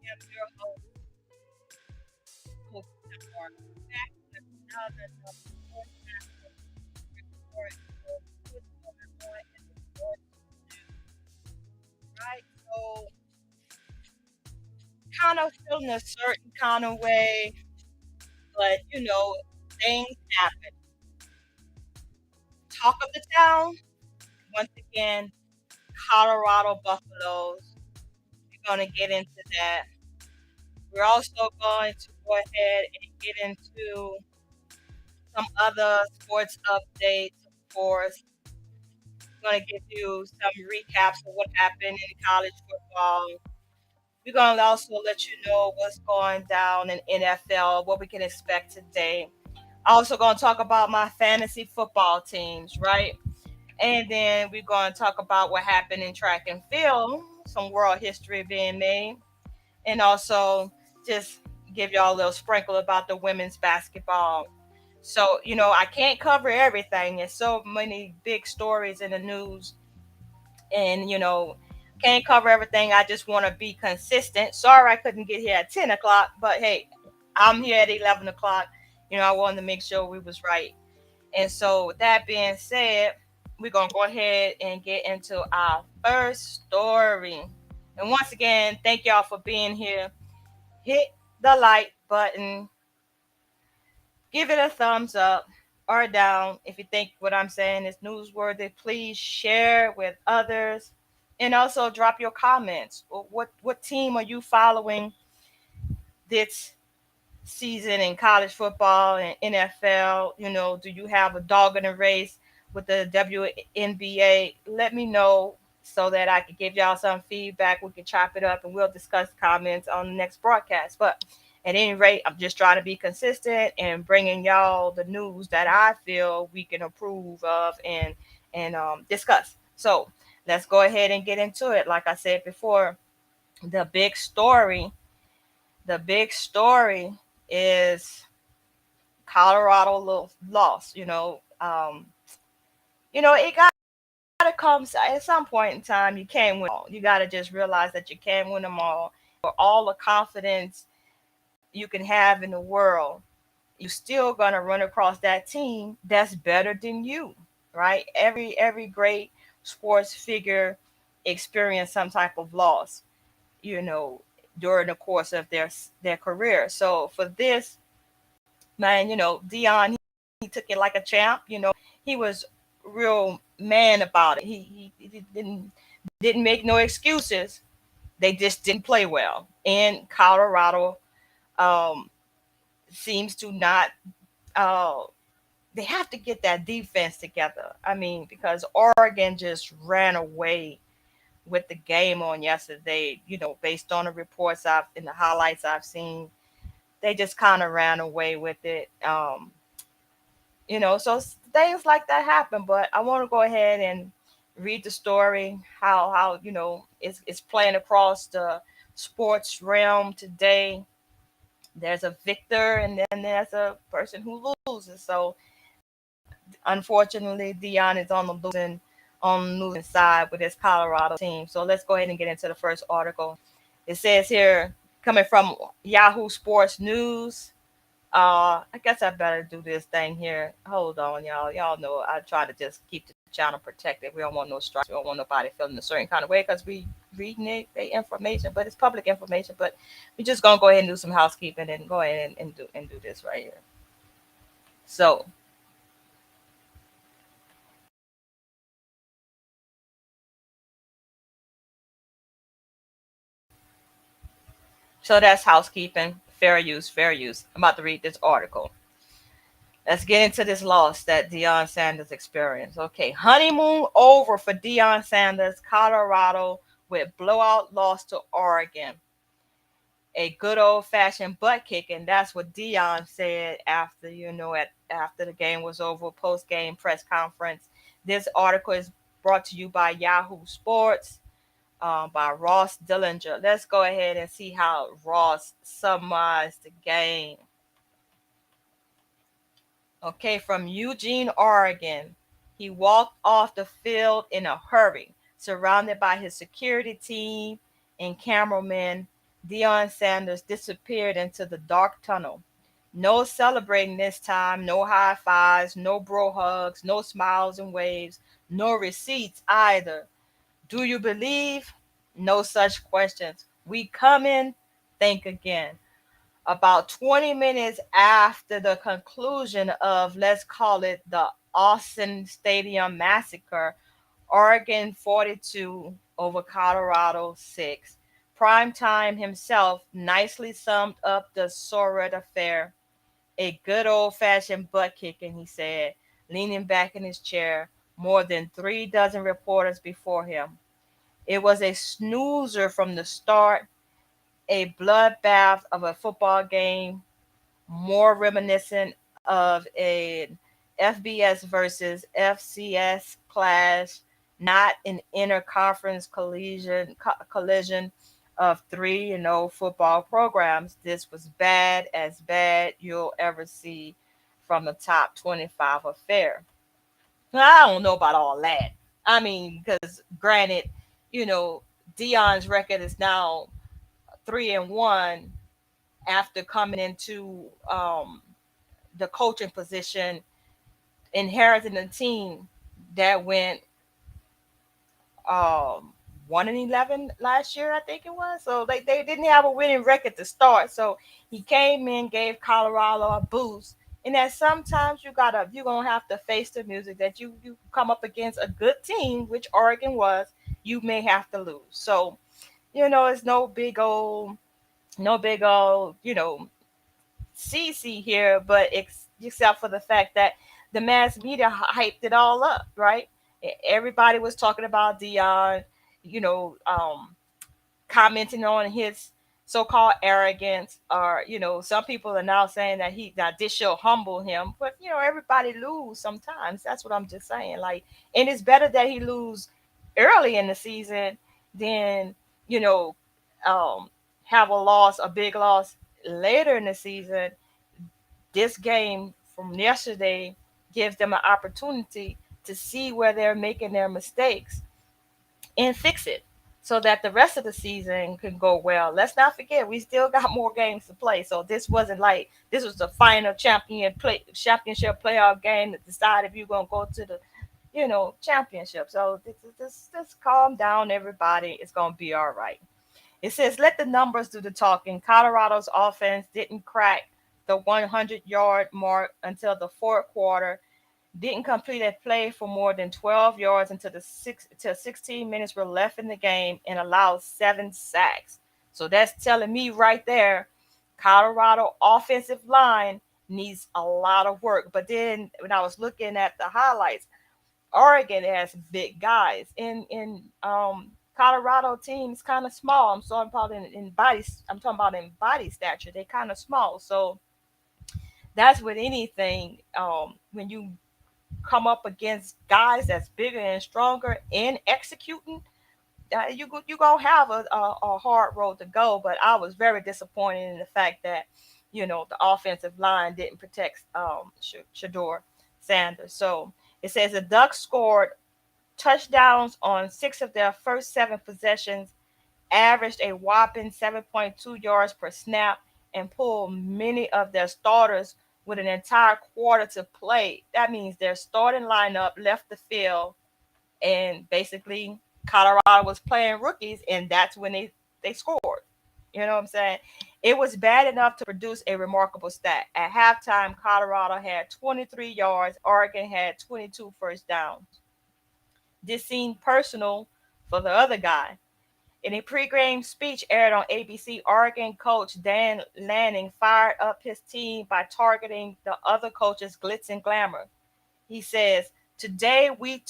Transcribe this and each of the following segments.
am your host, Tamar, back with another podcast report. So, what's going on in the sports news, right? So, kind of feeling a certain kind of way, but things happen. Talk of the town, once again, Colorado Buffaloes. We're going to get into that. We're also going to go ahead and get into some other sports updates, of course. We're going to give you some recaps of what happened in college football. We're going to also let you know what's going down in NFL, what we can expect today. Also going to talk about my fantasy football teams, right? And then we're going to talk about what happened in track and field, some world history being made, and also just give y'all a little sprinkle about the women's basketball. So, I can't cover everything. There's so many big stories in the news, and, can't cover everything. I just want to be consistent. Sorry I couldn't get here at 10 o'clock, but hey, I'm here at 11 o'clock. I wanted to make sure we was right. And so, with that being said, we're going to go ahead and get into our first story. And once again, thank y'all for being here. Hit the like button, give it a thumbs up or down if you think what I'm saying is newsworthy. Please share with others, and also drop your comments. What team are you following this season in college football and NFL? Do you have a dog in the race with the WNBA? Let me know so that I can give y'all some feedback. We can chop it up and we'll discuss comments on the next broadcast. But at any rate, I'm just trying to be consistent and bringing y'all the news that I feel we can approve of and discuss. So let's go ahead and get into it. Like I said before, the big story, the big story is Colorado lost. It gotta come at some point in time. You can't win all. You gotta just realize that you can't win them all. For all the confidence you can have in the world, you still gonna run across that team that's better than you, right? Every great sports figure experience some type of loss, you know, during the course of their career. So for this man, Deon, he took it like a champ. He was real man about it. He didn't make no excuses. They just didn't play well. And Colorado um, seems to not. Uh, they have to get that defense together. I mean, because Oregon just ran away with the game on yesterday. Based on the reports I've in the highlights I've seen, they just kind of ran away with it. So things like that happen. But I want to go ahead and read the story, how it's playing across the sports realm today. There's a victor and then there's a person who loses. So unfortunately, Dion is on the losing side with his Colorado team. So let's go ahead and get into the first article. It says here, coming from Yahoo Sports News. I guess I better do this thing here. Hold on, y'all. Y'all know I try to just keep the channel protected. We don't want no strikes. We don't want nobody feeling a certain kind of way because we reading their information, but it's public information. But we just gonna go ahead and do some housekeeping and go ahead and do this right here. So that's housekeeping. Fair use, fair use. I'm about to read this article. Let's get into this loss that Deon Sanders experienced. Okay, honeymoon over for Deon Sanders, Colorado with blowout loss to Oregon. A good old fashioned butt kicking. That's what Deon said after after the game was over, post game press conference. This article is brought to you by Yahoo Sports, by Ross Dillinger. Let's go ahead and see how Ross summarized the game. Okay, from Eugene, Oregon. He walked off the field in a hurry, surrounded by his security team and cameramen. Deon Sanders disappeared into the dark tunnel. No celebrating this time, no high fives, no bro hugs, no smiles and waves, no receipts either. Do you believe? No such questions. We come in, think again. About 20 minutes after the conclusion of, let's call it, the Austin Stadium massacre, Oregon 42 over Colorado 6. Primetime himself nicely summed up the sordid affair. A good old fashioned butt kicking, he said, leaning back in his chair, more than 3 dozen reporters before him. It was a snoozer from the start, a bloodbath of a football game, more reminiscent of a FBS versus FCS clash, not an interconference collision of 3 football programs. This was bad as bad you'll ever see from a top 25 affair. I don't know about all that. I mean, because granted, you know, Dion's record is now 3-1 after coming into the coaching position, inheriting a team that went um 1-11 last year, I think it was. So they didn't have a winning record to start. So he came in, gave Colorado a boost. And that sometimes you're gonna have to face the music that you come up against a good team, which Oregon was, you may have to lose. So, it's no big old, CC here, but except for the fact that the mass media hyped it all up, right? Everybody was talking about Dion, you know, commenting on his so-called arrogance, or some people are now saying that this show humble him, but everybody lose sometimes. That's what I'm just saying. Like, and it's better that he lose early in the season than you know um, have a big loss later in the season. This game from yesterday gives them an opportunity to see where they're making their mistakes and fix it so that the rest of the season can go well. Let's not forget we still got more games to play. So this wasn't like this was the final championship playoff game to decide if you're gonna go to the championship. So just calm down, everybody. It's gonna be all right. It says let the numbers do the talking. Colorado's offense didn't crack the 100-yard mark until the fourth quarter, didn't complete a play for more than 12 yards until 16 minutes were left in the game, and allowed 7 sacks. So that's telling me right there, Colorado offensive line needs a lot of work. But then when I was looking at the highlights, Oregon has big guys. In Colorado teams kind of small. I'm talking about in body stature. They kind of small. So that's with anything. When you come up against guys that's bigger and stronger and executing, you gonna have a hard road to go. But I was very disappointed in the fact that the offensive line didn't protect Shador Sanders. So it says the Ducks scored touchdowns on 6 of their first 7 possessions, averaged a whopping 7.2 yards per snap, and pulled many of their starters with an entire quarter to play. That means their starting lineup left the field, and basically Colorado was playing rookies, and that's when they scored. You know what I'm saying? It was bad enough to produce a remarkable stat. At halftime, Colorado had 23 yards, Oregon had 22 first downs. This seemed personal for the other guy. In a pregame speech aired on ABC, Oregon coach Dan Lanning fired up his team by targeting the other coaches' glitz and glamour. He says, "Today we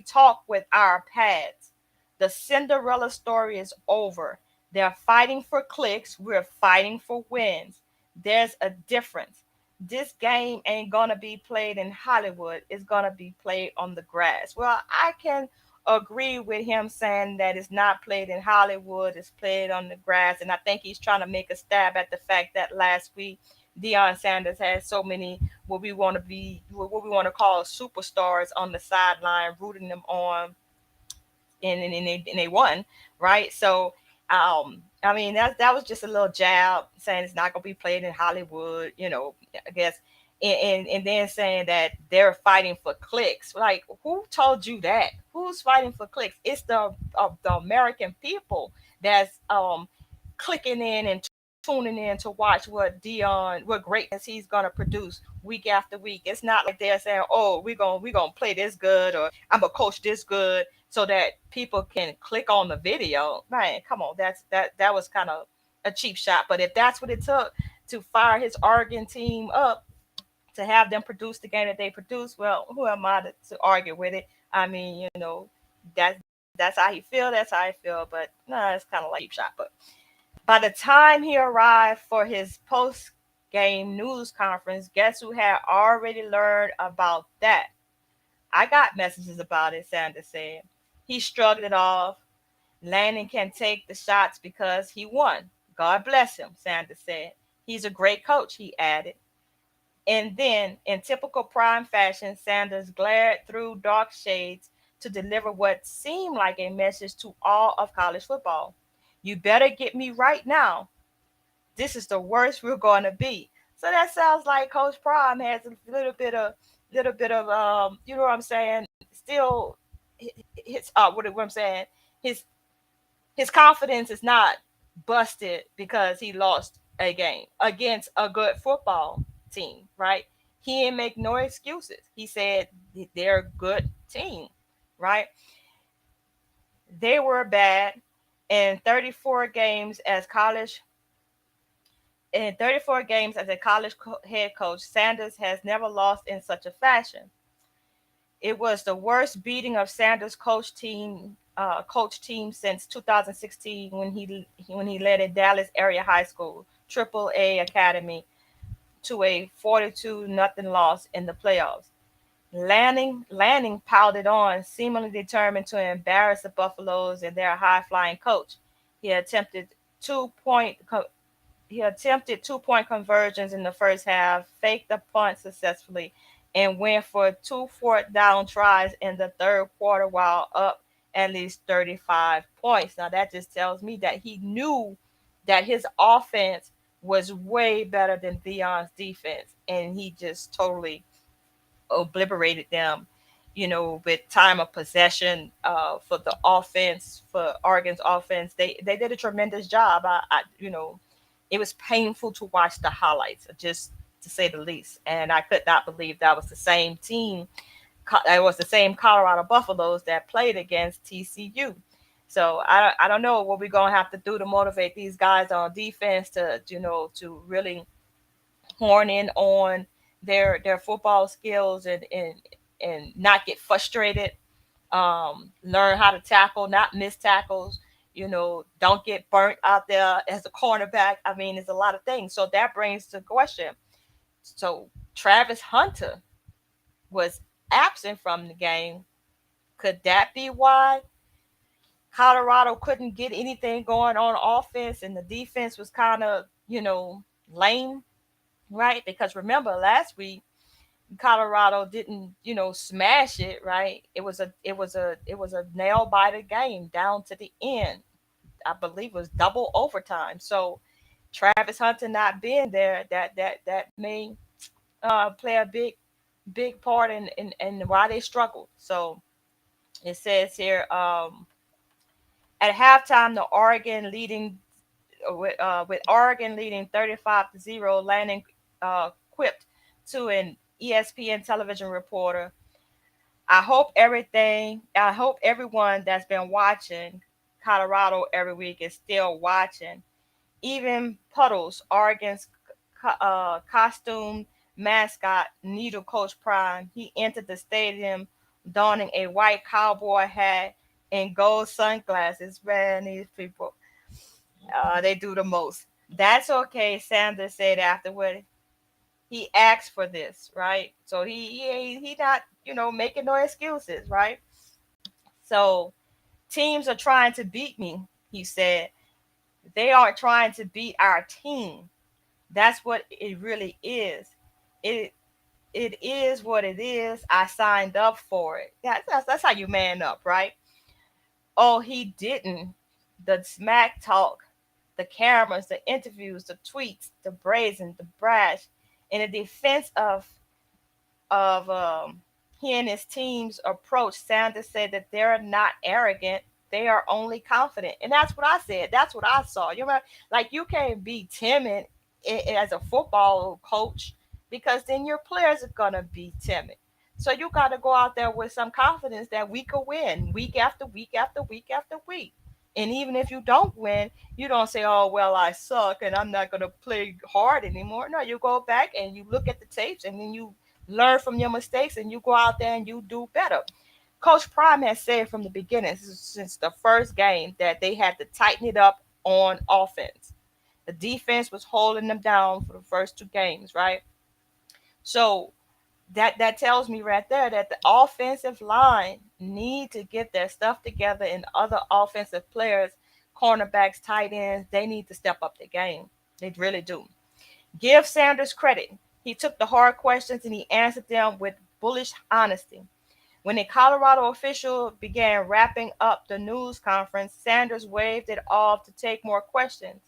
talk with our pads. The Cinderella story is over. They're fighting for clicks. We're fighting for wins. There's a difference. This game ain't gonna be played in Hollywood. It's gonna be played on the grass." Well, I can agree with him saying that it's not played in Hollywood. It's played on the grass, and I think he's trying to make a stab at the fact that last week Deon Sanders had so many what we want to call superstars on the sideline, rooting them on, and they won, right? So I mean, that was just a little jab saying it's not gonna be played in Hollywood, I guess, and then saying that they're fighting for clicks. Like, who told you that? Who's fighting for clicks? It's the American people that's clicking in and tuning in to watch what greatness he's gonna produce week after week. It's not like they're saying, "Oh, we gonna play this good," or "I'm gonna coach this good," so that people can click on the video. Man, come on, that was kind of a cheap shot. But if that's what it took to fire his Oregon team up, to have them produce the game that they produced, well, who am I to argue with it? I mean, that that's how he feel. That's how I feel. But no, it's kind of like a cheap shot. But by the time he arrived for his post game news conference, guess who had already learned about that? I got messages about it, Sanders said. He shrugged it off. Lanning can take the shots because he won. God bless him, Sanders said. He's a great coach, he added. And then, in typical prime fashion, Sanders glared through dark shades to deliver what seemed like a message to all of college football. You better get me right now. This is the worst we're going to be. So that sounds like Coach Prime has a little bit of you know what I'm saying? Still, his what I'm saying? His his confidence is not busted because he lost a game against a good football team, right? He didn't make no excuses. He said they're a good team, right? They were bad in 34 games as college in 34 games as a head coach. Sanders has never lost in such a fashion. It was the worst beating of Sanders' coach team since 2016 when he led a Dallas area high school Triple A academy to a 42 nothing loss in the playoffs. Lanning piled it on, seemingly determined to embarrass the Buffaloes and their high flying coach. He attempted 2 point he attempted 2 point conversions in the first half, faked the punt successfully, and went for two fourth down tries in the third quarter while up at least 35 points. Now, that just tells me that he knew that his offense was way better than Deon's defense, and he just totally obliterated them, with time of possession for the offense, for Oregon's offense. They did a tremendous job. It was painful to watch the highlights, just to say the least. And I could not believe that was the same team. It was the same Colorado Buffaloes that played against TCU. So I don't know what we're gonna have to do to motivate these guys on defense to really horn in on their football skills and not get frustrated. Learn how to tackle, not miss tackles. Don't get burnt out there as a cornerback. I mean, there's a lot of things. So that brings the question. So Travis Hunter was absent from the game. Could that be why Colorado couldn't get anything going on offense and the defense was kind of, lame, right? Because remember last week Colorado didn't, smash it, right? It was a nail biter game down to the end. I believe it was double overtime. So Travis Hunter not being there, that may play a big part in why they struggled. So it says here, at halftime, the Oregon leading with Oregon leading 35-0, Lanning quipped to an ESPN television reporter, I hope everyone that's been watching Colorado every week is still watching. Even Puddles, Oregon's costume mascot, Needle Coach Prime, he entered the stadium donning a white cowboy hat and gold sunglasses. Man, these people, they do the most. That's okay, Sanders said afterward. He asked for this, right? So he not, making no excuses, right? So teams are trying to beat me, he said. They aren't trying to beat our team. That's what it really is. It it is what it is. I signed up for it. That's how you man up, right? Oh, he didn't. The smack talk, the cameras, the interviews, the tweets, the brazen, the brash, in the defense of he and his team's approach, Sanders said that they're not arrogant, they are only confident. And that's what I said. That's what I saw. You know, like you can't be timid as a football coach, because then your players are gonna be timid. So you got to go out there with some confidence that we could win week after week after week after week. And even if you don't win, you don't say, "Oh well, I suck and I'm not gonna play hard anymore." No, you go back and you look at the tapes, and then you learn from your mistakes, and you go out there and you do better. Coach Prime has said from the beginning, since the first game, that they had to tighten it up on offense. The defense was holding them down for the first two games, right? So that tells me right there that the offensive line need to get their stuff together, and other offensive players, cornerbacks, tight ends, they need to step up the game. They really do. Give Sanders credit. He took the hard questions and he answered them with bullish honesty. When a Colorado official began wrapping up the news conference, Sanders waved it off to take more questions.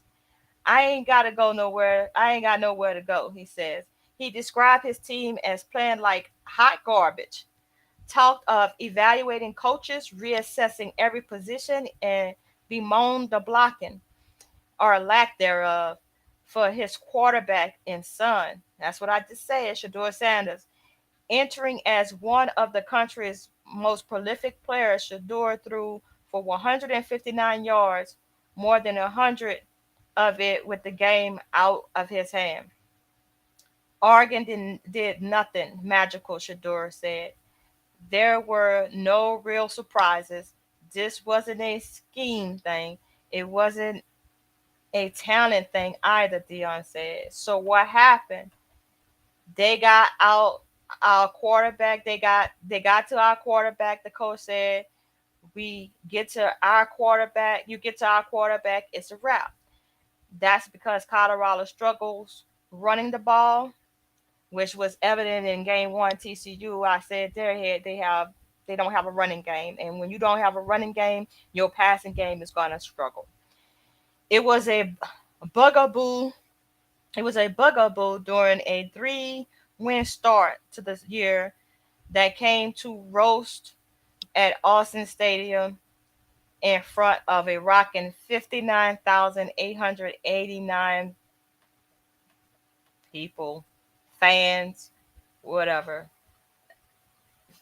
"I ain't got to go nowhere. I ain't got nowhere to go," he says. He described his team as playing like hot garbage, talked of evaluating coaches, reassessing every position, and bemoaned the blocking, or lack thereof, for his quarterback and son. That's what I just said, Shedeur Sanders. Entering as one of the country's most prolific players, Shedeur threw for 159 yards, more than 100 of it with the game out of his hand. Oregon did nothing magical, Shedeur said. There were no real surprises. This wasn't a scheme thing. It wasn't a talent thing either, Deon said. So what happened? They got out our quarterback. They got to our quarterback. The coach said, "We get to our quarterback. You get to our quarterback. It's a wrap." That's because Colorado struggles running the ball, which was evident in game one. TCU, I said they don't have a running game, and when you don't have a running game, your passing game is gonna struggle. It was a bugaboo. It was a bugaboo during a 3-win start to this year that came to roast at Austin Stadium in front of a rocking 59,889 people, fans, whatever.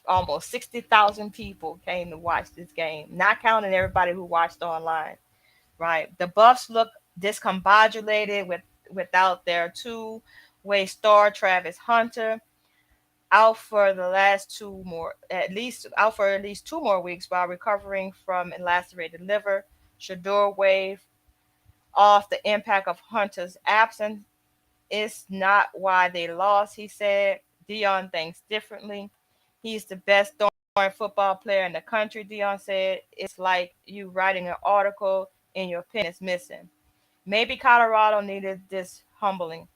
Almost 60,000 people came to watch this game, not counting everybody who watched online, right? The Buffs look discombobulated without their two-way star Travis Hunter, out for the last two more, at least out for at least 2 more weeks while recovering from a lacerated liver. Shedeur waved off the impact of Hunter's absence. "It's not why they lost," he said. "Deon thinks differently. He's the best throwing football player in the country," Deon said. "It's like you writing an article and your pen is missing." Maybe Colorado needed this humbling.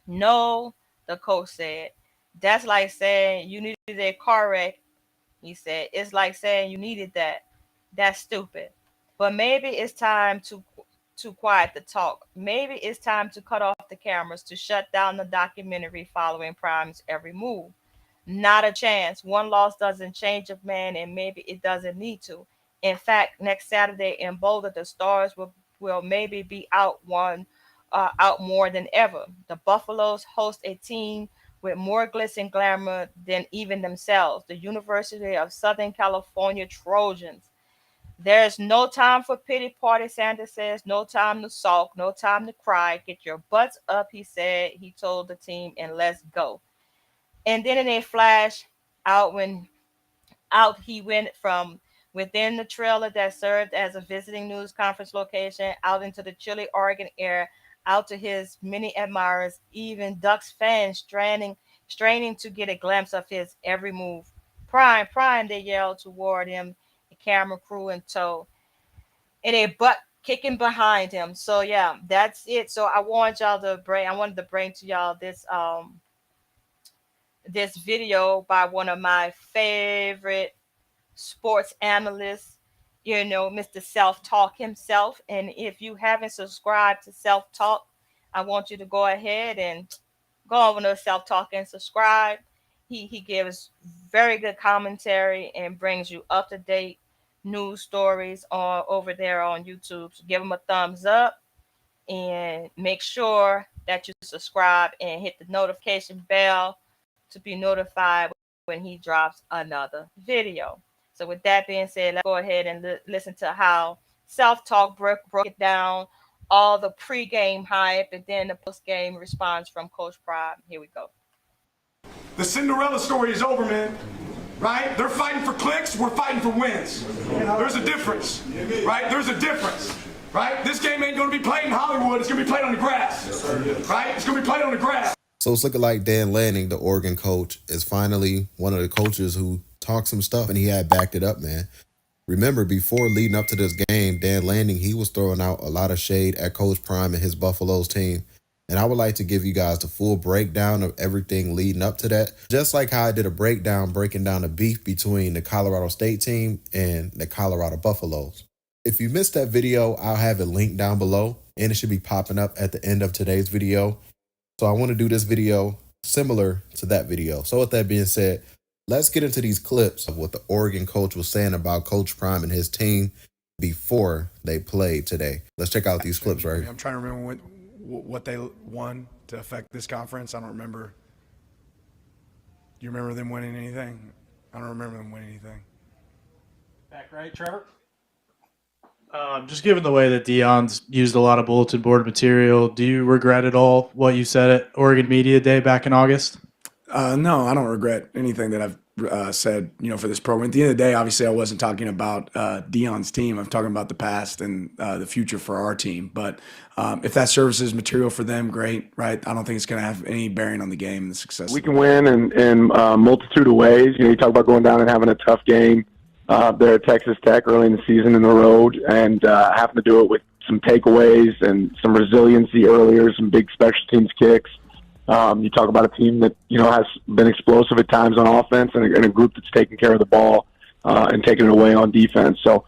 "No," the coach said. "That's like saying you needed a car wreck," he said. "It's like saying you needed that. That's stupid. But maybe it's time to quiet the talk. Maybe it's time to cut off the cameras, to shut down the documentary following Prime's every move. Not a chance. One loss doesn't change a man, and maybe it doesn't need to. In fact, next Saturday in Boulder, the Stars will maybe be out more than ever. The Buffaloes host a team with more glitz and glamour than even themselves, the University of Southern California Trojans. There's no time for pity party, Sanders says. No time to sulk, no time to cry. Get your butts up, he said. He told the team, and let's go. And then in a flash, out when out he went from within the trailer that served as a visiting news conference location, out into the chilly Oregon air, out to his many admirers, even Ducks fans straining to get a glimpse of his every move. "Prime, Prime," they yelled toward him, a camera crew in tow, and a butt kicking behind him. So yeah, that's it. So I wanted to bring to y'all this video by one of my favorite sports analysts. Mr. Self Talk himself. And if you haven't subscribed to Self Talk, I want you to go ahead and go over to Self Talk and subscribe. He gives very good commentary and brings you up to date news stories on over there on YouTube. So give him a thumbs up and make sure that you subscribe and hit the notification bell to be notified when he drops another video. So with that being said, let's go ahead and listen to how Self Talk broke it down, all the pre-game hype, and then the post-game response from Coach Prime. Here we go. The Cinderella story is over, man. Right? They're fighting for clicks, we're fighting for wins. There's a difference. Right? There's a difference. Right? This game ain't going to be played in Hollywood. It's going to be played on the grass. Right? It's going to be played on the grass. So it's looking like Dan Lanning, the Oregon coach, is finally one of the coaches who talked some stuff, and he had backed it up, man. Remember, before leading up to this game, Dan Lanning, he was throwing out a lot of shade at Coach Prime and his Buffaloes team. And I would like to give you guys the full breakdown of everything leading up to that. Just like how I did a breakdown breaking down the beef between the Colorado State team and the Colorado Buffaloes. If you missed that video, I'll have it linked down below, and it should be popping up at the end of today's video. So I want to do this video similar to that video. So with that being said, let's get into these clips of what the Oregon coach was saying about Coach Prime and his team before they played today. Let's check out these clips right here. I'm trying to remember what they won to affect this conference. I don't remember. You remember them winning anything? I don't remember them winning anything. Back right, Trevor? Just given the way that Deon's used a lot of bulletin board material, do you regret at all what you said at Oregon Media Day back in August? No, I don't regret anything that I've said, for this program. At the end of the day, obviously, I wasn't talking about Deon's team. I'm talking about the past and the future for our team. But if that serves as material for them, great, right? I don't think it's going to have any bearing on the game and the success. We can win in a multitude of ways. You talk about going down and having a tough game there at Texas Tech early in the season in the road, and having to do it with some takeaways and some resiliency earlier, some big special teams kicks. You talk about a team that has been explosive at times on offense, and a group that's taking care of the ball and taking it away on defense. So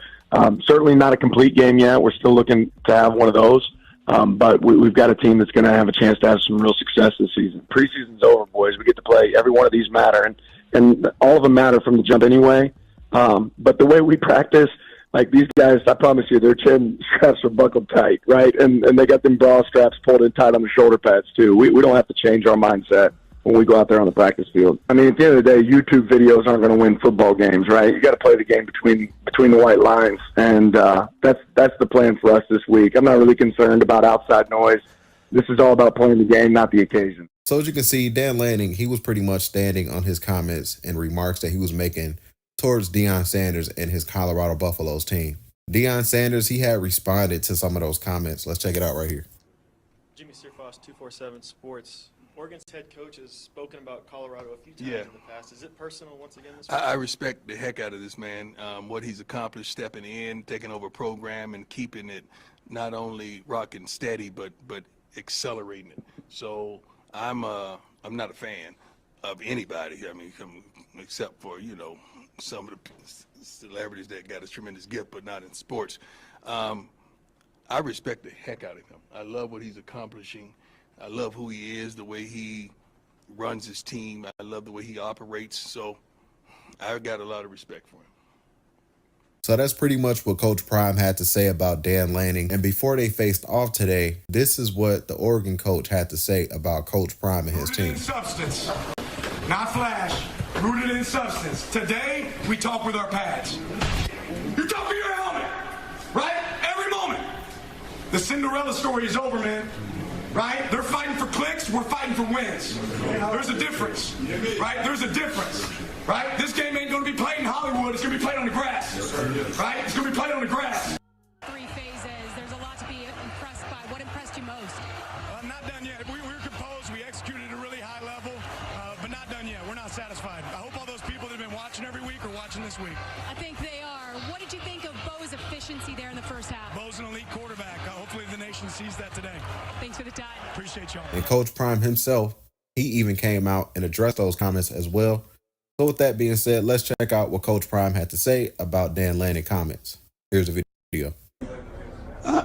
certainly not a complete game yet. We're still looking to have one of those, but we've got a team that's going to have a chance to have some real success this season. Preseason's over, boys. We get to play. Every one of these matter, and all of them matter from the jump anyway. But the way we practice, like these guys, I promise you, their chin straps are buckled tight, right? And they got them bra straps pulled in tight on the shoulder pads too. We don't have to change our mindset when we go out there on the practice field. I mean, at the end of the day, YouTube videos aren't going to win football games, right? You got to play the game between the white lines, and that's the plan for us this week. I'm not really concerned about outside noise. This is all about playing the game, not the occasion. So as you can see, Dan Lanning, he was pretty much standing on his comments and remarks that he was making towards Deon Sanders and his Colorado Buffaloes team. Deon Sanders, he had responded to some of those comments. Let's check it out right here. Jimmy Searfoss, 247 Sports. Oregon's head coach has spoken about Colorado a few times in the past. Is it personal once again this week? I respect the heck out of this man, what he's accomplished stepping in, taking over a program and keeping it not only rocking steady, but accelerating it. So I'm not a fan of anybody, except for, some of the celebrities that got a tremendous gift, but not in sports. I respect the heck out of him. I love what he's accomplishing. I love who he is, the way he runs his team. I love the way he operates. So I've got a lot of respect for him. So that's pretty much what Coach Prime had to say about Dan Lanning. And before they faced off today, this is what the Oregon coach had to say about Coach Prime and his team. Rooted in substance, not flash. Rooted in substance. Today, we talk with our pads. You talk with your helmet, right? Every moment. The Cinderella story is over, man. Right? They're fighting for clicks, we're fighting for wins. There's a difference, right? There's a difference, right? This game ain't going to be played in Hollywood. It's going to be played on the grass, right? It's going to be played on the grass. 3 phases. There's a lot to be impressed by. What impressed you most? Not done yet. We were composed. We executed at a really high level, but not done yet. We're not satisfied. I hope all those people that have been watching every week are watching this week. I think they are. What did you think of Bo's efficiency there in the first half? Bo's an elite quarterback. Hopefully the nation sees that today. Thanks for the time. Appreciate y'all. And Coach Prime himself, he even came out and addressed those comments as well. So with that being said, let's check out what Coach Prime had to say about Dan Lanning comments. Here's the video.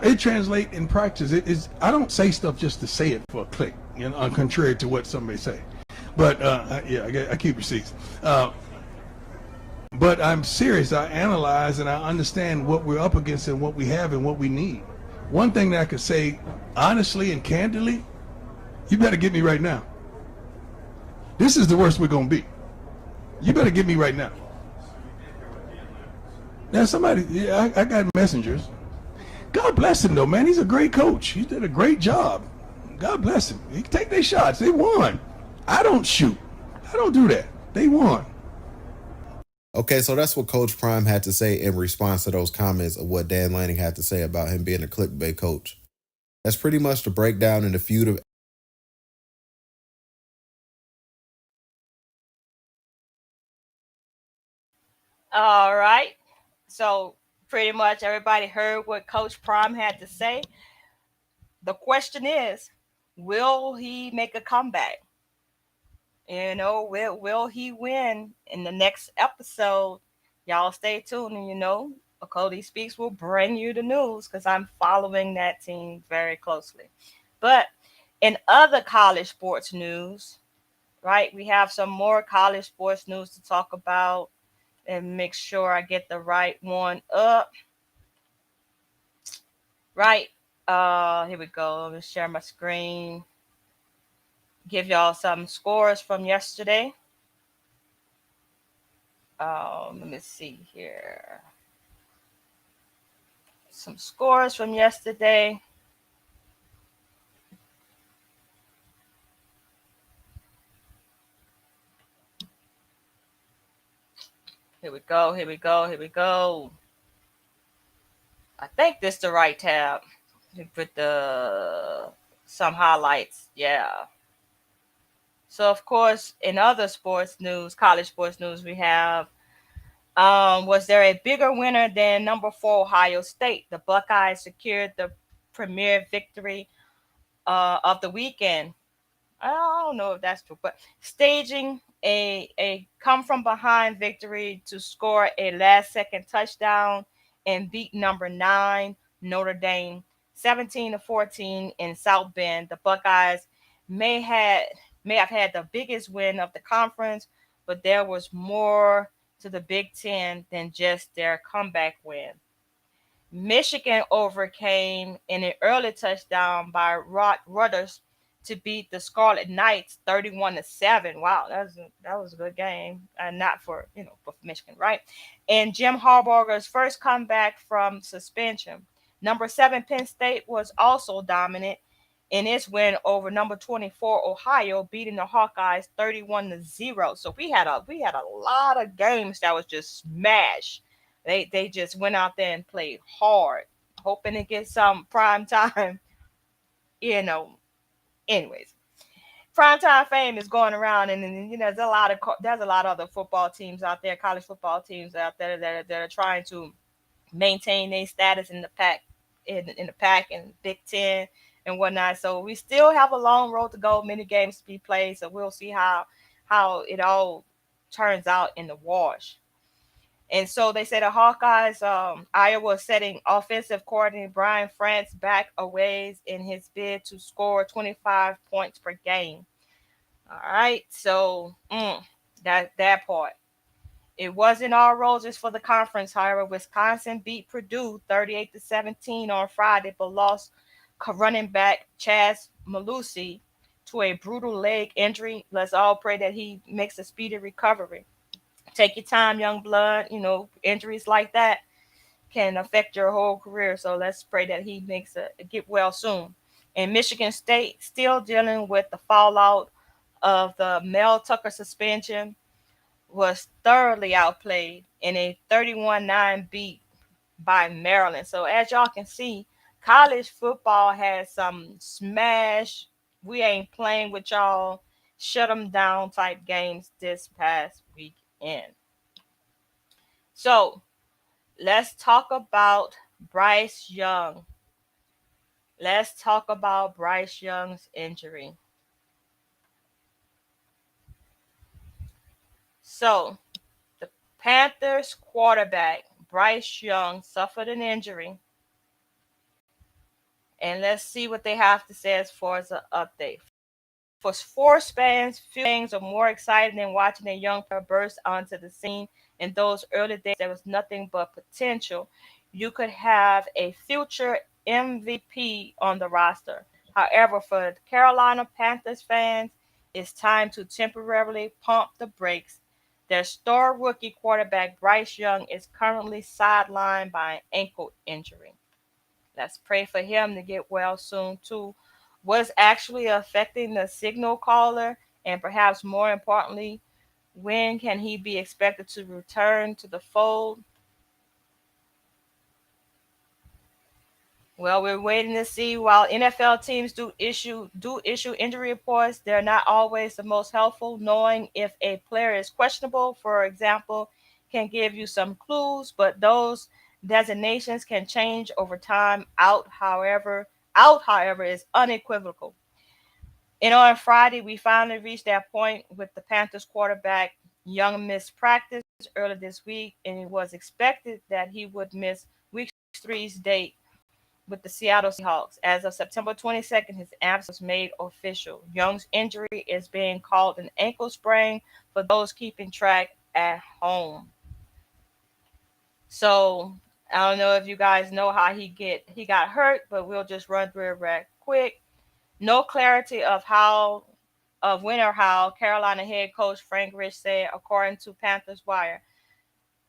It translates in practice. It is. I don't say stuff just to say it for a click, contrary to what some may say. But I keep receipts. But I'm serious. I analyze and I understand what we're up against and what we have and what we need. One thing that I could say honestly and candidly, you better get me right now. This is the worst we're going to be. You better get me right now. Now somebody, I got messengers. God bless him though, man. He's a great coach. He did a great job. God bless him. He can take their shots. They won. I don't shoot. I don't do that. They won. Okay, so that's what Coach Prime had to say in response to those comments of what Dan Lanning had to say about him being a clickbait coach. That's pretty much the breakdown in the feud of. All right. So pretty much everybody heard what Coach Prime had to say. The question is, will he make a comeback? Will he win in the next episode? Y'all stay tuned, and Achoti Speaks will bring you the news because I'm following that team very closely. But in other college sports news, right, we have some more college sports news to talk about, and make sure I get the right one up. Right. Here we go. Let me share my screen. Give y'all some scores from yesterday. Let me see here. Some scores from yesterday. Here we go. Here we go. Here we go. I think this is the right tab. With the some highlights. Yeah. So of course, in other sports news, college sports news, we have was there a bigger winner than number 4 Ohio State? The Buckeyes secured the premier victory of the weekend. I don't know if that's true, but staging a come from behind victory to score a last second touchdown and beat number 9 Notre Dame 17-14 in South Bend. The Buckeyes may have had the biggest win of the conference, but there was more to the Big Ten than just their comeback win. Michigan overcame in an early touchdown by Rutgers to beat the Scarlet Knights 31-7. Wow, that was a good game, and not for for Michigan, right? And Jim Harbaugh's first comeback from suspension. Number 7 Penn State was also dominant in its win over number 24 Ohio, beating the Hawkeyes 31-0. So we had a lot of games that was just smashed. They just went out there and played hard, hoping to get some prime time. Anyways, primetime fame is going around, and there's a lot of other football teams out there, college football teams out there that are trying to maintain their status in the pack, in the pack and Big Ten and whatnot. So we still have a long road to go, many games to be played. So we'll see how it all turns out in the wash. And so they say the Hawkeyes, Iowa setting offensive coordinator Brian France back a ways in his bid to score 25 points per game. All right, so that part. It wasn't all roses for the conference. However, Wisconsin beat Purdue 38-17 on Friday, but lost running back Chaz Malusi to a brutal leg injury. Let's all pray that he makes a speedy recovery. Take your time, young blood. Injuries like that can affect your whole career. So let's pray that he makes get well soon. And Michigan State still dealing with the fallout of the Mel Tucker suspension, was thoroughly outplayed in a 31-9 beat by Maryland. So as y'all can see, college football has some smash, we ain't playing with y'all, shut them down type games this past weekend. So let's talk about Bryce Young. Let's talk about Bryce Young's injury. So the Panthers quarterback Bryce Young suffered an injury. And let's see what they have to say as far as an update. For sports fans, few things are more exciting than watching a young player burst onto the scene. In those early days, there was nothing but potential. You could have a future MVP on the roster. However, for Carolina Panthers fans, it's time to temporarily pump the brakes. Their star rookie quarterback Bryce Young is currently sidelined by an ankle injury. Let's pray for him to get well soon too. What's actually affecting the signal caller, and perhaps more importantly, when can he be expected to return to the fold? Well, we're waiting to see. While NFL teams do issue injury reports, they're not always the most helpful. Knowing if a player is questionable, for example, can give you some clues, but those designations can change over time. Out, however, is unequivocal. And on Friday, we finally reached that point with the Panthers quarterback. Young missed practice earlier this week, and it was expected that he would miss week three's date with the Seattle Seahawks. As of September 22nd, his absence was made official. Young's injury is being called an ankle sprain for those keeping track at home. So I don't know if you guys know how he got hurt, but we'll just run through it real quick. No clarity of when or how, Carolina head coach Frank Rich said, according to Panthers Wire.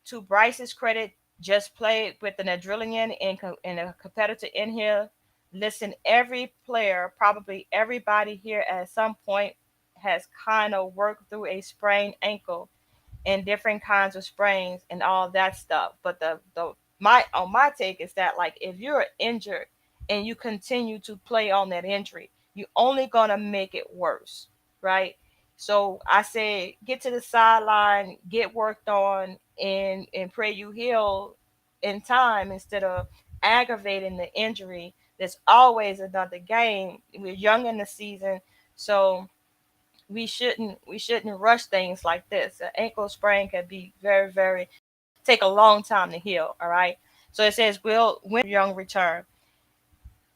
To Bryce's credit, just played with an adrenaline and a competitor in here. Listen, every player, probably everybody here at some point has kind of worked through a sprained ankle and different kinds of sprains and all that stuff. But my take is that, like, if you're injured and you continue to play on that injury, you're only gonna make it worse, right? So I say get to the sideline, get worked on, and pray you heal in time instead of aggravating the injury. There's always another game. We're young in the season, so we shouldn't rush things like this. An ankle sprain can be very take a long time to heal. All right. So it says, will when Young return?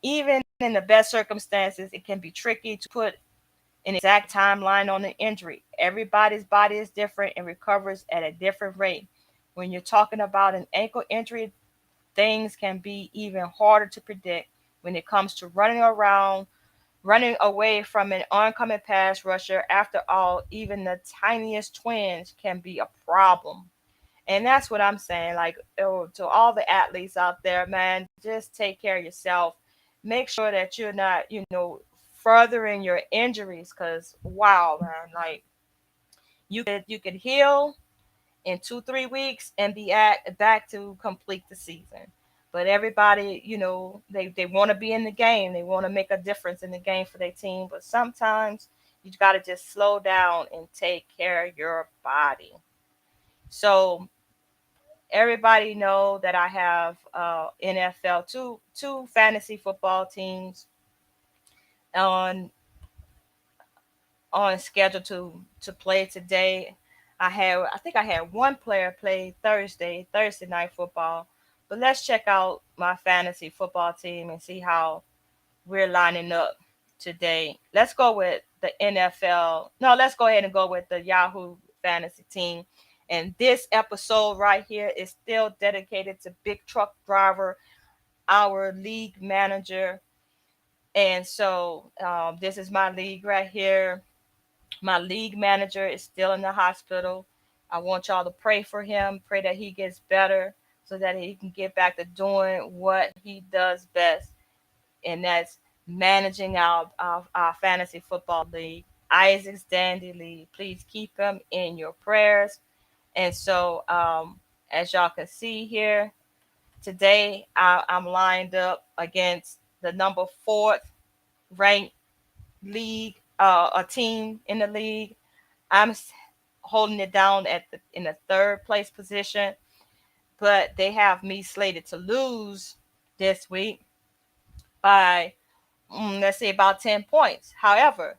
Even in the best circumstances, it can be tricky to put an exact timeline on the injury. Everybody's body is different and recovers at a different rate. When you're talking about an ankle injury, things can be even harder to predict when it comes to running away from an oncoming pass rusher. After all, even the tiniest twinge can be a problem. And that's what I'm saying. Like, oh, to all the athletes out there, man, just take care of yourself. Make sure that you're not, furthering your injuries. Cause wow, man, like you could heal in 2-3 weeks and be back to complete the season. But everybody, they want to be in the game. They want to make a difference in the game for their team. But sometimes you got to just slow down and take care of your body. So everybody know that I have NFL two fantasy football teams on schedule to play today. I think I had one player play Thursday night football. But let's check out my fantasy football team and see how we're lining up today. Let's go with the NFL. No, let's go ahead and go with the Yahoo fantasy team. And this episode right here is still dedicated to Big Truck Driver, our league manager. And so this is my league right here. My league manager is still in the hospital. I want y'all to pray for him, pray that he gets better so that he can get back to doing what he does best, and that's managing our fantasy football league, Isaac's Dandy League. Please keep him in your prayers. And so, as y'all can see here, today I'm lined up against the number fourth ranked league, a team in the league. I'm holding it down in the third place position, but they have me slated to lose this week by let's say about 10 points. However,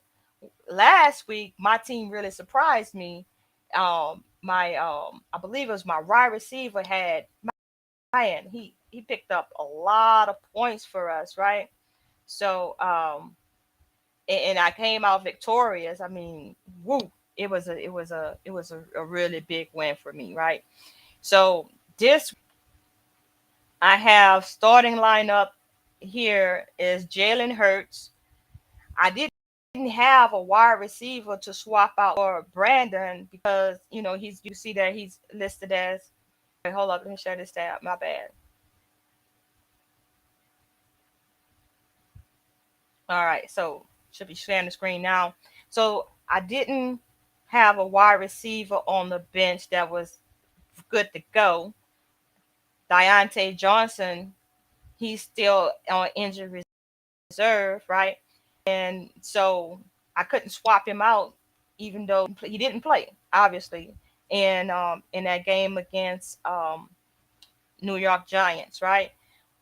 last week my team really surprised me. My I believe it was my wide receiver had Ryan, he picked up a lot of points for us, right? So and I came out victorious. I mean, woo! It was a really big win for me, right? So this I have starting lineup here is Jalen Hurts. I didn't have a wide receiver to swap out for Brandon because you see that he's listed as. Wait, hold up, let me share this tab. My bad. All right, so should be sharing the screen now. So I didn't have a wide receiver on the bench that was good to go. Deontay Johnson, he's still on injury reserve, right? And so I couldn't swap him out, even though he didn't play, obviously, in that game against New York Giants, right?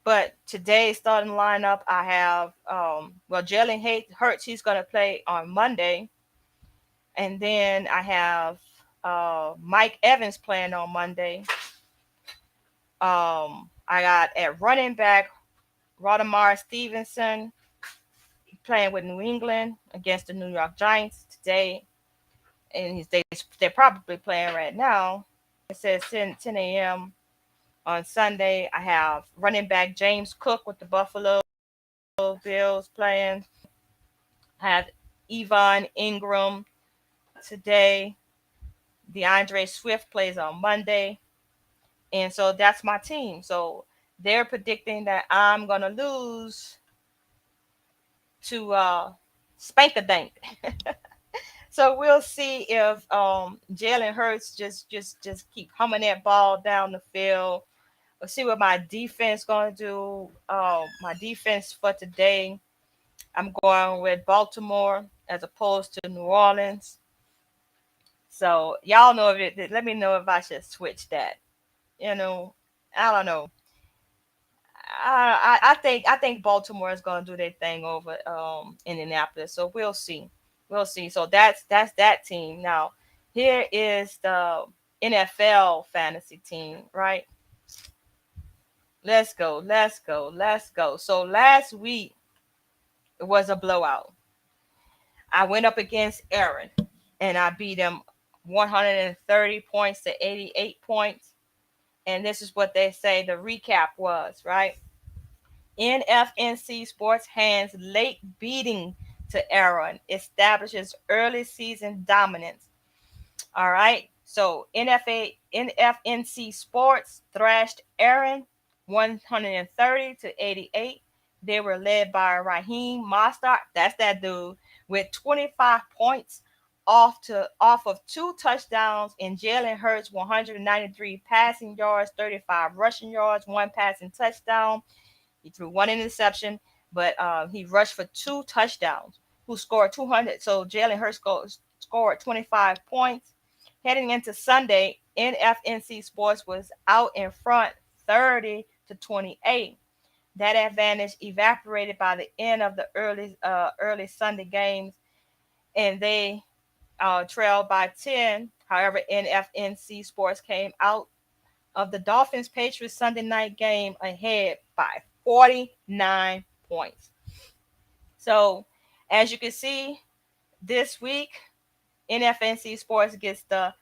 But today's starting lineup, I have Jalen Hurts. He's going to play on Monday, and then I have Mike Evans playing on Monday. I got at running back Rodamar Stevenson playing with New England against the New York Giants today, and they're probably playing right now. It says 10 a.m. on Sunday. I have running back James Cook with the Buffalo Bills playing. I have Evan Ingram today. DeAndre Swift plays on Monday. And so that's my team. So they're predicting that I'm going to lose to Spank-a-Dank. So we'll see if Jalen Hurts just keep humming that ball down the field. We'll see what my defense going to do. My defense for today, I'm going with Baltimore as opposed to New Orleans. So y'all know if it. Let me know if I should switch that. You know, I don't know. I think Baltimore is going to do their thing over Indianapolis. So we'll see. We'll see. So that's that team. Now here is the NFL fantasy team, right? Let's go. Let's go. Let's go. So last week it was a blowout. I went up against Aaron and I beat him 130 points to 88 points. And this is what they say the recap was, right? NFNC Sports hands late beating to Aaron establishes early season dominance. All right. So NFNC Sports thrashed Aaron 130 to 88. They were led by Raheem Mostert. That's that dude with 25 points off of 2 touchdowns, and Jalen Hurts 193 passing yards, 35 rushing yards, 1 passing touchdown. He threw 1 interception, but he rushed for 2 touchdowns. Who scored 200? So Jalen Hurts scored 25 points. Heading into Sunday, NFNC Sports was out in front 30 to 28. That advantage evaporated by the end of the early Sunday games, and they trailed by 10. However, NFNC Sports came out of the Dolphins Patriots Sunday night game ahead by 49 points. So, as you can see, this week NFNC Sports gets the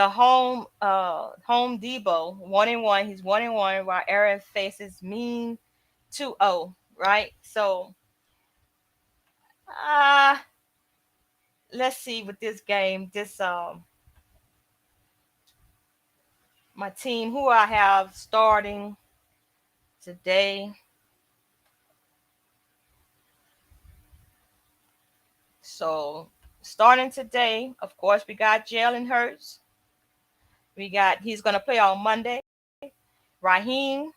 home Debo 1-1. He's 1-1 while Aaron faces mean 2-0, right? So let's see with this game, my team who I have starting today. So starting today, of course, we got Jalen Hurts. He's gonna play on Monday. Raheem,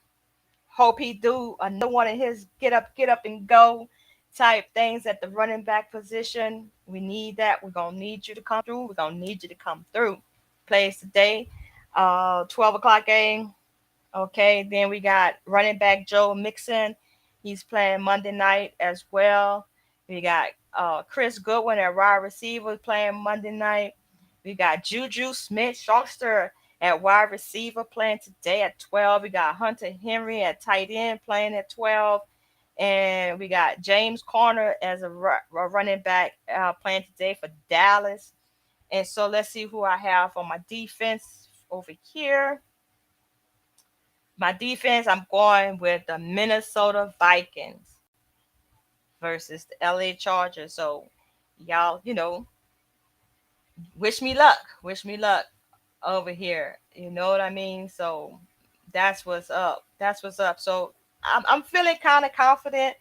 hope he do another one of his get up and go type things at the running back position. We need that. We're gonna need you to come through. We're gonna need you to come through. Plays today, 12 o'clock game. Okay, then we got running back Joe Mixon. He's playing Monday night as well. We got Chris Goodwin at wide receiver playing Monday night. We got Juju Smith-Schuster at wide receiver playing today at 12. We got Hunter Henry at tight end playing at 12. And we got James Conner as a running back playing today for Dallas. And so let's see who I have on my defense over here. My defense, I'm going with the Minnesota Vikings versus the LA Chargers. So y'all, wish me luck. Wish me luck over here. You know what I mean? So that's what's up. That's what's up. So I'm feeling kind of confident.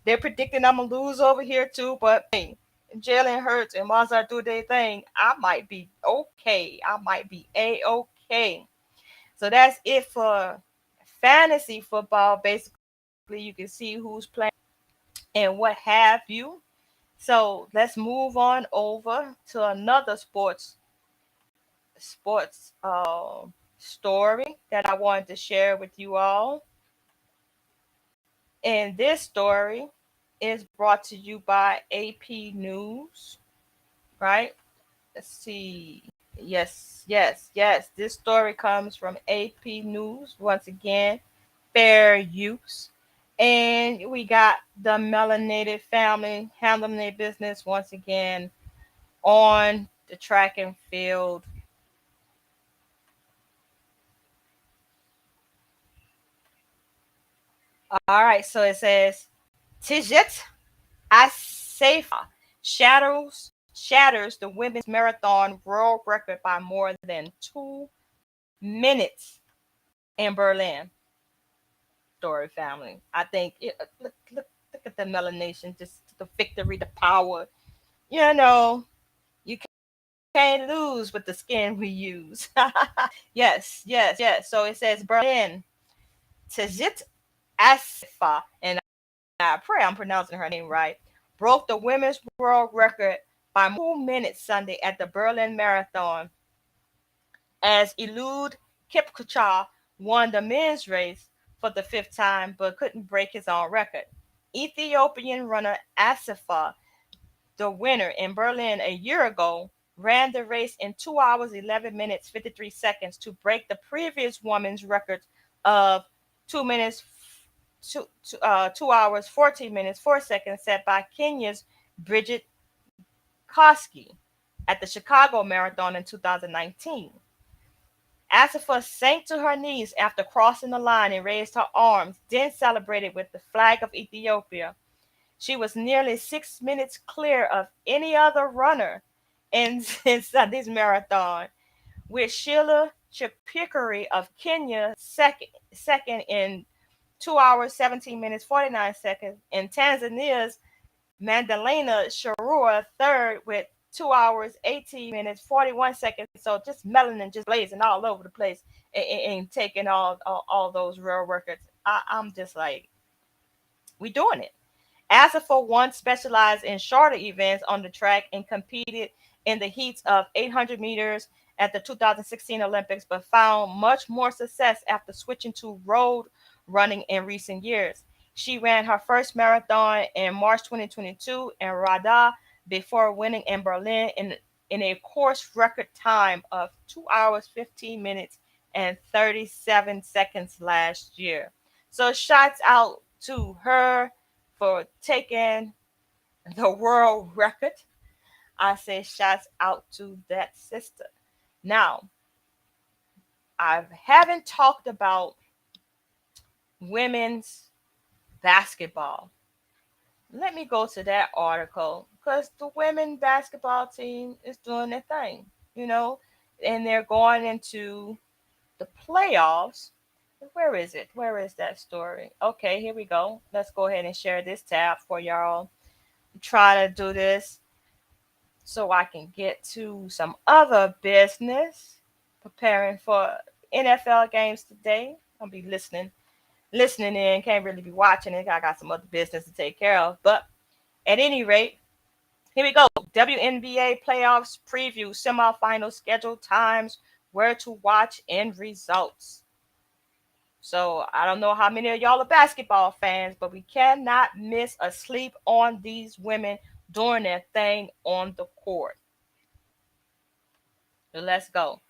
They're predicting I'm gonna lose over here too, but hey, Jalen Hurts and Mozart do their thing. I might be okay. I might be a-okay. So that's it for fantasy football. Basically, you can see who's playing and what have you. So let's move on over to another sports story that I wanted to share with you all. And this story is brought to you by AP News, right? Let's see. Yes, yes, yes. This story comes from AP News. Once again, fair use. And we got the melanated family handling their business once again on the track and field. All right, so it says Tijet Asefa shatters the women's marathon world record by more than 2 minutes in Berlin. Story family. I think look at the melanation, just the victory, the power. You know, you can't lose with the skin we use. Yes, yes, yes. So it says Berlin Tijet Asefa, and I pray I'm pronouncing her name right, broke the women's world record by 2 minutes Sunday at the Berlin Marathon as Eliud Kipchoge won the men's race for the fifth time but couldn't break his own record. Ethiopian runner Asifa, the winner in Berlin a year ago, ran the race in 2 hours 11 minutes 53 seconds to break the previous women's record of 2 minutes 2 hours 14 minutes 4 seconds set by Kenya's Bridget Koski at the Chicago Marathon in 2019. Asifa sank to her knees after crossing the line and raised her arms, then celebrated with the flag of Ethiopia. She was nearly 6 minutes clear of any other runner in Sunday's marathon, with Sheila Chepikori of Kenya second in 2 hours 17 minutes 49 seconds, and Tanzania's Magdalena Sharua third with 2 hours 18 minutes 41 seconds. So just melanin just blazing all over the place and taking all those real records. I'm just like, we doing it. Asifa once specialized in shorter events on the track and competed in the heats of 800 meters at the 2016 Olympics, but found much more success after switching to road running in recent years. She ran her first marathon in March 2022 in Rada before winning in Berlin in a course record time of 2 hours 15 minutes and 37 seconds last year. So shouts out to her for taking the world record. I say shouts out to that sister. Now, I haven't talked about women's basketball. Let me go to that article because the women basketball team is doing their thing, you know, and they're going into the playoffs. Where is it? Where is that story? Okay, here we go. Let's go ahead and share this tab for y'all. Try to do this so I can get to some other business. Preparing for NFL games today. I'll be listening in. Can't really be watching it. I got some other business to take care of. But at any rate, here we go. WNBA playoffs preview, semifinal schedule times, where to watch, and results. So I don't know how many of y'all are basketball fans, but we cannot miss a sleep on these women doing their thing on the court. So let's go.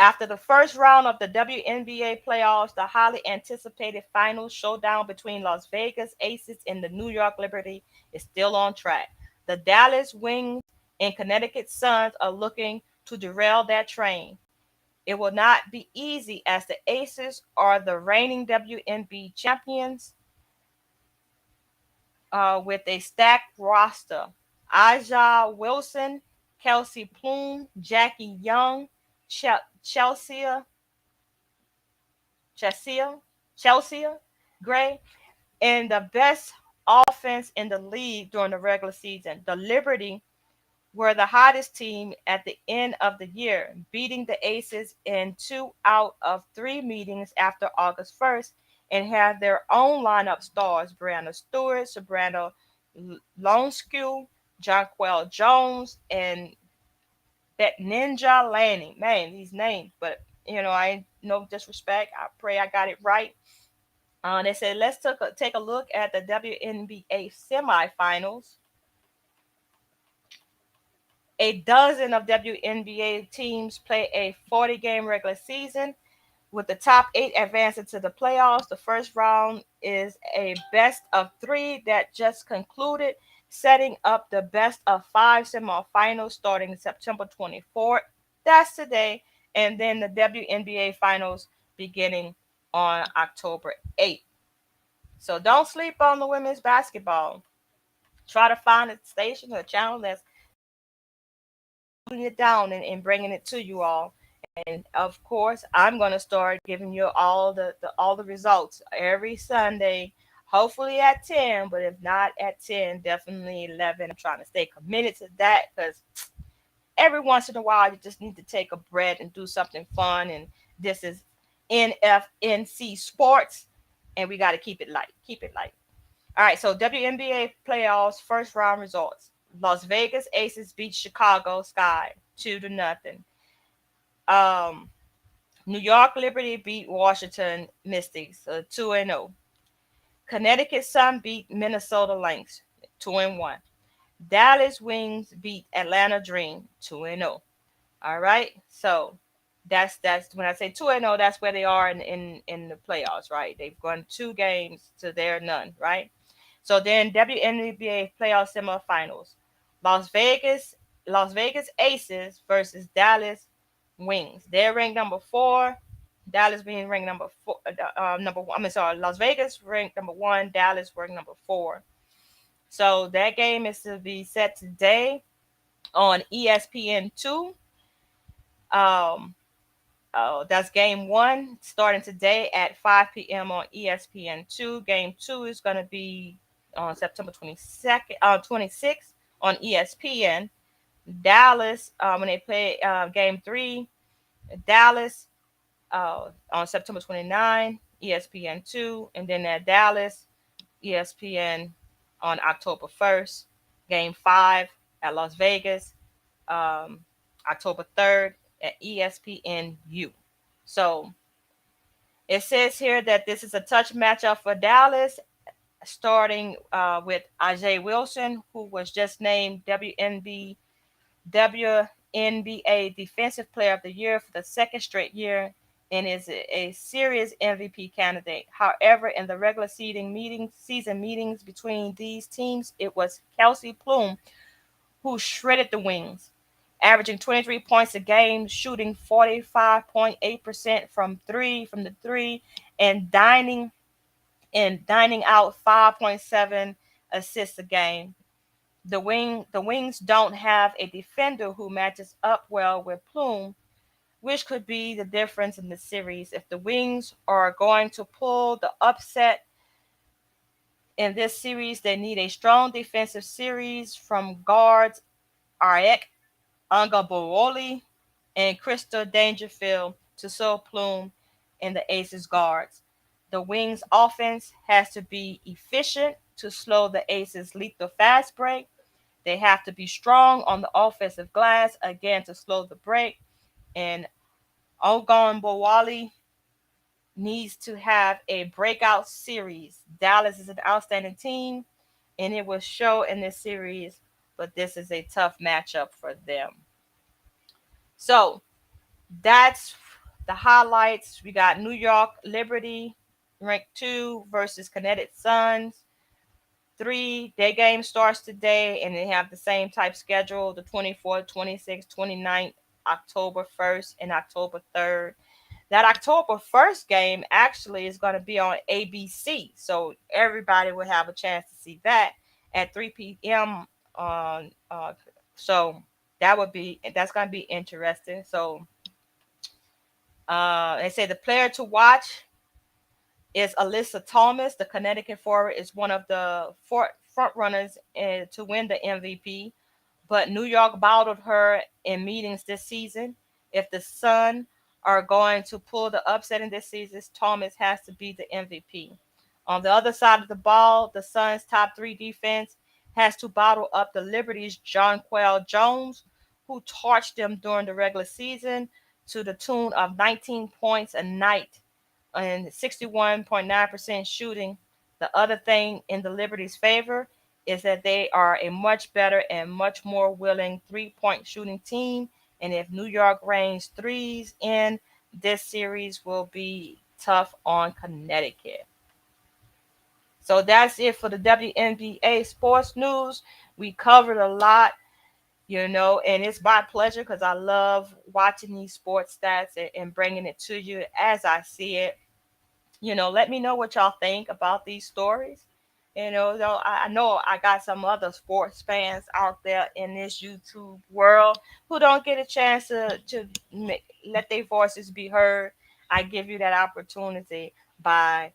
After the first round of the WNBA playoffs, the highly anticipated final showdown between Las Vegas Aces and the New York Liberty is still on track. The Dallas Wings and Connecticut Suns are looking to derail that train. It will not be easy as the Aces are the reigning WNBA champions with a stacked roster. Aja Wilson, Kelsey Plum, Jackie Young, Chelsea Chelsea Gray, and the best offense in the league during the regular season. The Liberty were the hottest team at the end of the year, beating the Aces in 2 out of 3 meetings after August 1st, and have their own lineup stars: Brianna Stewart, Sabrina Loneskew, Jonquel Jones, and that Ninja Lanning. Man, these names, but I no disrespect. I pray I got it right. They said, let's take a look at the WNBA semifinals. A dozen of WNBA teams play a 40-game regular season, with the top 8 advancing to the playoffs. The first round is a best of 3 that just concluded, setting up the best of 5 semifinals starting September 24th. That's today. And then the WNBA finals beginning on October 8th. So don't sleep on the women's basketball. Try to find a station or a channel that's putting it down and bringing it to you all. And of course, I'm going to start giving you all the results every Sunday, hopefully at 10, but if not at 10, definitely 11. I'm trying to stay committed to that because every once in a while you just need to take a breath and do something fun. And this is NFNC Sports, and we got to keep it light. Keep it light. All right, so WNBA playoffs first round results. Las Vegas Aces beat Chicago Sky 2-0. Um, New York Liberty beat Washington Mystics 2-0. Connecticut Sun beat Minnesota Lynx 2-1. Dallas Wings beat Atlanta Dream 2-0. All right, so that's when I say 2-0, that's where they are in the playoffs, right? They've gone 2 games to their none, right? So then WNBA playoff semifinals. Las Vegas Las Vegas Aces versus Dallas Wings. They're ranked number 4. Dallas being ranked number 4. Number 1. I mean, sorry. Las Vegas ranked number 1. Dallas ranked number 4. So that game is to be set today on ESPN2. Um, that's game 1 starting today at 5 p.m. on ESPN2. Game 2 is going to be on September 26th on ESPN. Dallas, when they play game 3, Dallas on September 29, ESPN2, and then at Dallas, ESPN on October 1st. Game 5 at Las Vegas, October 3rd at ESPNU. So it says here that this is a touch matchup for Dallas, starting with Ajay Wilson, who was just named WNBA Defensive Player of the Year for the second straight year and is a serious MVP candidate. However, in the regular season meetings between these teams, it was Kelsey Plum who shredded the Wings, averaging 23 points a game, shooting 45.8% from the three, and dining out 5.7 assists a game. The Wings don't have a defender who matches up well with Plume, which could be the difference in the series. If the Wings are going to pull the upset in this series, they need a strong defensive series from guards Arek Angaboroli and Crystal Dangerfield to slow Plume and the Aces guards. The Wings offense has to be efficient to slow the Aces lethal fast break. They have to be strong on the offensive glass, again, to slow the break. And Ogon Bowali needs to have a breakout series. Dallas is an outstanding team, and it will show in this series, but this is a tough matchup for them. So that's The highlights, we got New York Liberty, ranked 2, versus Connecticut Suns. 3, their game starts today, and they have the same type schedule, the 24th, 26th, 29th, October 1st, and October 3rd. That October 1st game actually is going to be on ABC, so everybody will have a chance to see that at 3 p.m. on so that's going to be interesting. So they say the player to watch is Alyssa Thomas. The Connecticut forward is one of the front runners to win the MVP, but New York bottled her in meetings this season. If the Sun are going to pull the upset in this season, Thomas has to be the MVP. On the other side of the ball, the Suns' top 3 defense has to bottle up the Liberty's Jonquel Jones, who torched them during the regular season to the tune of 19 points a night and 61.9% shooting. The other thing in the Liberty's favor is that they are a much better and much more willing 3-point shooting team. And if New York rains threes in, this series will be tough on Connecticut. So that's it for the WNBA sports news. We covered a lot, and it's my pleasure because I love watching these sports stats and bringing it to you as I see it. Let me know what y'all think about these stories. Though I know I got some other sports fans out there in this YouTube world who don't get a chance to let their voices be heard. I give you that opportunity by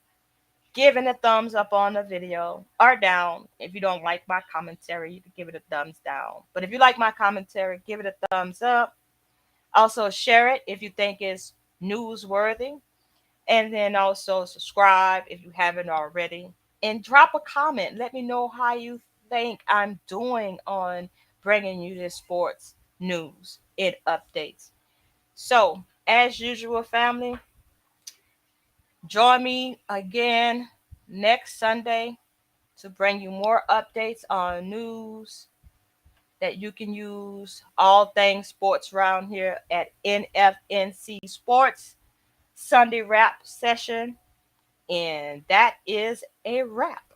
giving a thumbs up on the video or down. If you don't like my commentary, you can give it a thumbs down. But if you like my commentary, give it a thumbs up. Also, share it if you think it's newsworthy. And then also subscribe if you haven't already. And drop a comment. Let me know how you think I'm doing on bringing you this sports news and updates. So, as usual, family, join me again next Sunday to bring you more updates on news that you can use, all things sports around here at NFNC Sports Sunday Wrap Session. And that is a wrap.